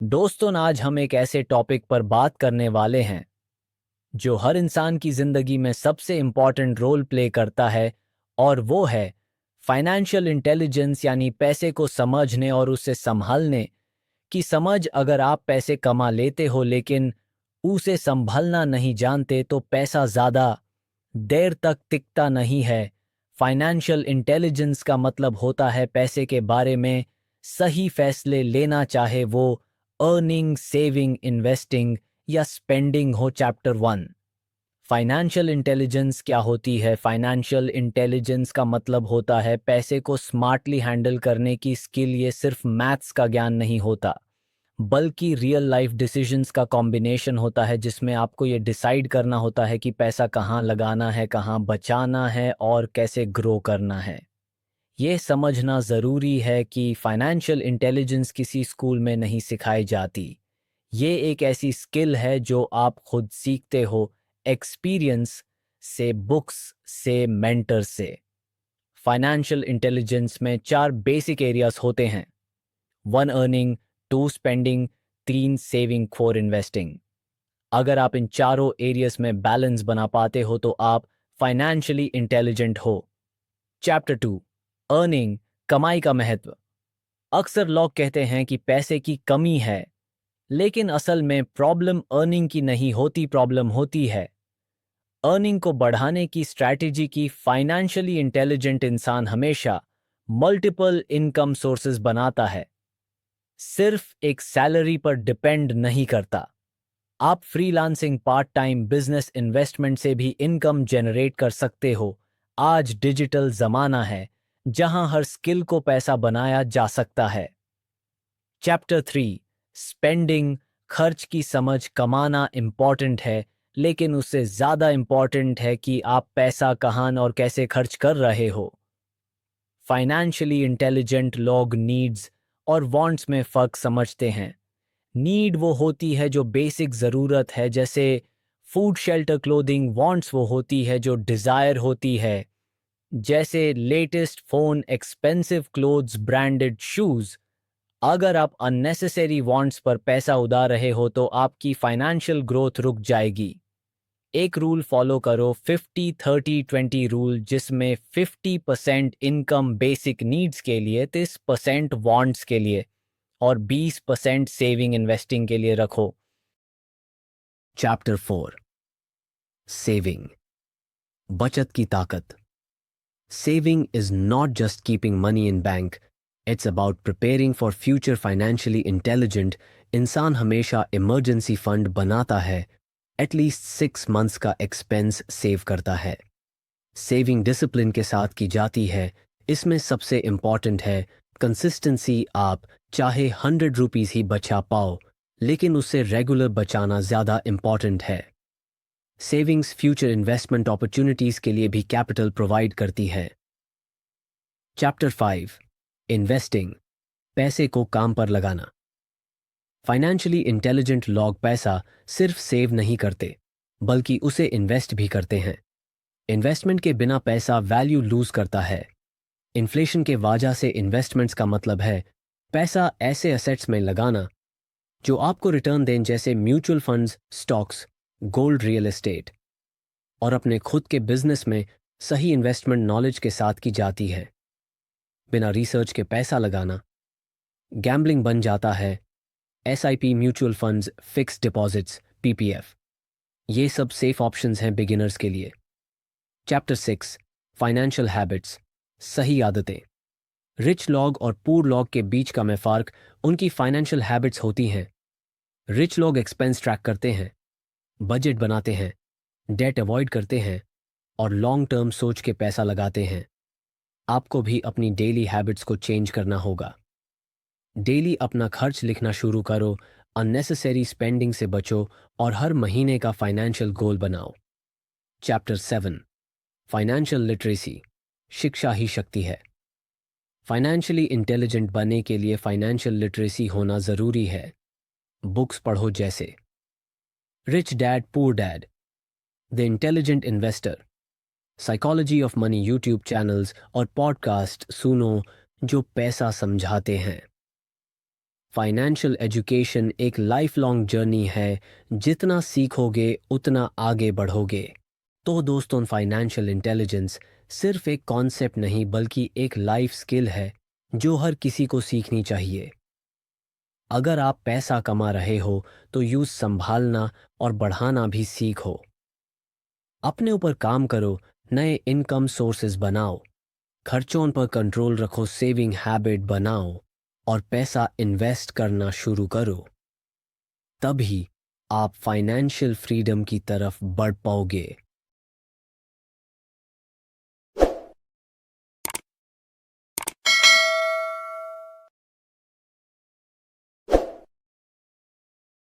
दोस्तों, आज हम एक ऐसे टॉपिक पर बात करने वाले हैं जो हर इंसान की जिंदगी में सबसे इम्पॉर्टेंट रोल प्ले करता है, और वो है फाइनेंशियल इंटेलिजेंस, यानी पैसे को समझने और उसे संभालने की समझ। अगर आप पैसे कमा लेते हो लेकिन उसे संभालना नहीं जानते तो पैसा ज़्यादा देर तक टिकता नहीं है। फाइनेंशियल इंटेलिजेंस का मतलब होता है पैसे के बारे में सही फैसले लेना, चाहे वो अर्निंग, सेविंग, इन्वेस्टिंग या स्पेंडिंग हो। चैप्टर 1, फाइनेंशियल इंटेलिजेंस क्या होती है? फाइनेंशियल इंटेलिजेंस का मतलब होता है पैसे को स्मार्टली हैंडल करने की स्किल। ये सिर्फ मैथ्स का ज्ञान नहीं होता, बल्कि रियल लाइफ डिसीजंस का कॉम्बिनेशन होता है, जिसमें आपको ये डिसाइड करना होता है कि पैसा कहाँ लगाना है, कहाँ बचाना है और कैसे ग्रो करना है। ये समझना ज़रूरी है कि फाइनेंशियल इंटेलिजेंस किसी स्कूल में नहीं सिखाई जाती। ये एक ऐसी स्किल है जो आप खुद सीखते हो, एक्सपीरियंस से, बुक्स से, मेंटर से। फाइनेंशियल इंटेलिजेंस में 4 बेसिक एरियाज होते हैं: 1 अर्निंग, 2 स्पेंडिंग, 3 सेविंग, 4 इन्वेस्टिंग। अगर आप इन चारों एरियाज में बैलेंस बना पाते हो तो आप फाइनेंशियली इंटेलिजेंट हो। चैप्टर 2, अर्निंग, कमाई का महत्व। अक्सर लोग कहते हैं कि पैसे की कमी है, लेकिन असल में प्रॉब्लम अर्निंग की नहीं होती, प्रॉब्लम होती है अर्निंग को बढ़ाने की स्ट्रैटेजी की। फाइनेंशियली इंटेलिजेंट इंसान हमेशा मल्टीपल इनकम सोर्सेज बनाता है, सिर्फ एक सैलरी पर डिपेंड नहीं करता। आप freelancing, part time business, investment से भी इनकम जनरेट कर सकते हो। आज डिजिटल जमाना है जहां हर स्किल को पैसा बनाया जा सकता है। चैप्टर 3, स्पेंडिंग, खर्च की समझ। कमाना इम्पॉर्टेंट है, लेकिन उससे ज़्यादा इम्पॉर्टेंट है कि आप पैसा कहाँ और कैसे खर्च कर रहे हो। फाइनेंशियली इंटेलिजेंट लोग नीड्स और वांट्स में फ़र्क समझते हैं। नीड वो होती है जो बेसिक ज़रूरत है, जैसे फूड, शेल्टर, क्लोथिंग। वांट्स वो होती है जो डिज़ायर होती है, जैसे latest phone, expensive clothes, branded shoes. अगर आप अननेसेसरी वांट्स पर पैसा उड़ा रहे हो तो आपकी फाइनेंशियल ग्रोथ रुक जाएगी। एक रूल फॉलो करो, 50-30-20 रूल, जिसमें 50% इनकम बेसिक नीड्स के लिए, 30% वांट्स के लिए और 20% सेविंग, इन्वेस्टिंग के लिए रखो। चैप्टर 4, सेविंग, बचत की ताकत। Saving is not just keeping money in bank, it's about preparing for future. Financially intelligent इंसान हमेशा इमरजेंसी फंड बनाता है, एटलीस्ट 6 मंथ्स का एक्सपेंस सेव करता है। सेविंग डिसिप्लिन के साथ की जाती है। इसमें सबसे इम्पॉर्टेंट है कंसिस्टेंसी। आप चाहे 100 रुपीज़ ही बचा पाओ, लेकिन उससे रेगुलर बचाना ज़्यादा इम्पॉर्टेंट है। सेविंग्स फ्यूचर इन्वेस्टमेंट अपॉर्चुनिटीज़ के लिए भी कैपिटल प्रोवाइड करती है। चैप्टर 5, इन्वेस्टिंग, पैसे को काम पर लगाना। फाइनेंशियली इंटेलिजेंट लोग पैसा सिर्फ सेव नहीं करते, बल्कि उसे इन्वेस्ट भी करते हैं। इन्वेस्टमेंट के बिना पैसा वैल्यू लूज करता है। इन्फ्लेशन के वजह से इन्वेस्टमेंट्स का मतलब है पैसा ऐसे एसेट्स में लगाना जो आपको रिटर्न दें, जैसे mutual funds, stocks, gold, real estate. और अपने खुद के बिजनेस में सही इन्वेस्टमेंट नॉलेज के साथ की जाती है। बिना रिसर्च के पैसा लगाना गैम्बलिंग बन जाता है। SIP, mutual funds, fixed deposits, PPF, ये सब सेफ ऑप्शंस हैं बिगिनर्स के लिए। चैप्टर 6, फाइनेंशियल हैबिट्स, सही आदतें। रिच लोग और पुअर लोग के बीच का में फर्क उनकी फाइनेंशियल हैबिट्स होती हैं। रिच लोग एक्सपेंस ट्रैक करते हैं, बजट बनाते हैं, डेट अवॉइड करते हैं और लॉन्ग टर्म सोच के पैसा लगाते हैं। आपको भी अपनी डेली हैबिट्स को चेंज करना होगा। डेली अपना खर्च लिखना शुरू करो, अननेसेसरी स्पेंडिंग से बचो और हर महीने का फाइनेंशियल गोल बनाओ। चैप्टर 7, फाइनेंशियल लिटरेसी, शिक्षा ही शक्ति है। फाइनेंशियली इंटेलिजेंट बनने के लिए फाइनेंशियल लिटरेसी होना ज़रूरी है। बुक्स पढ़ो, जैसे rich dad poor dad, the intelligent investor, psychology of money. YouTube channels और पॉडकास्ट सुनो जो पैसा समझाते हैं। फाइनेंशियल एजुकेशन एक लाइफ लॉन्ग जर्नी है, जितना सीखोगे उतना आगे बढ़ोगे। तो दोस्तों, फाइनेंशियल इंटेलिजेंस सिर्फ एक कॉन्सेप्ट नहीं बल्कि एक लाइफ स्किल है जो हर किसी को सीखनी चाहिए। अगर आप पैसा कमा रहे हो तो यूज संभालना और बढ़ाना भी सीखो। अपने ऊपर काम करो, नए इनकम सोर्सेज बनाओ, खर्चों पर कंट्रोल रखो, सेविंग हैबिट बनाओ और पैसा इन्वेस्ट करना शुरू करो। तभी आप फाइनेंशियल फ्रीडम की तरफ बढ़ पाओगे।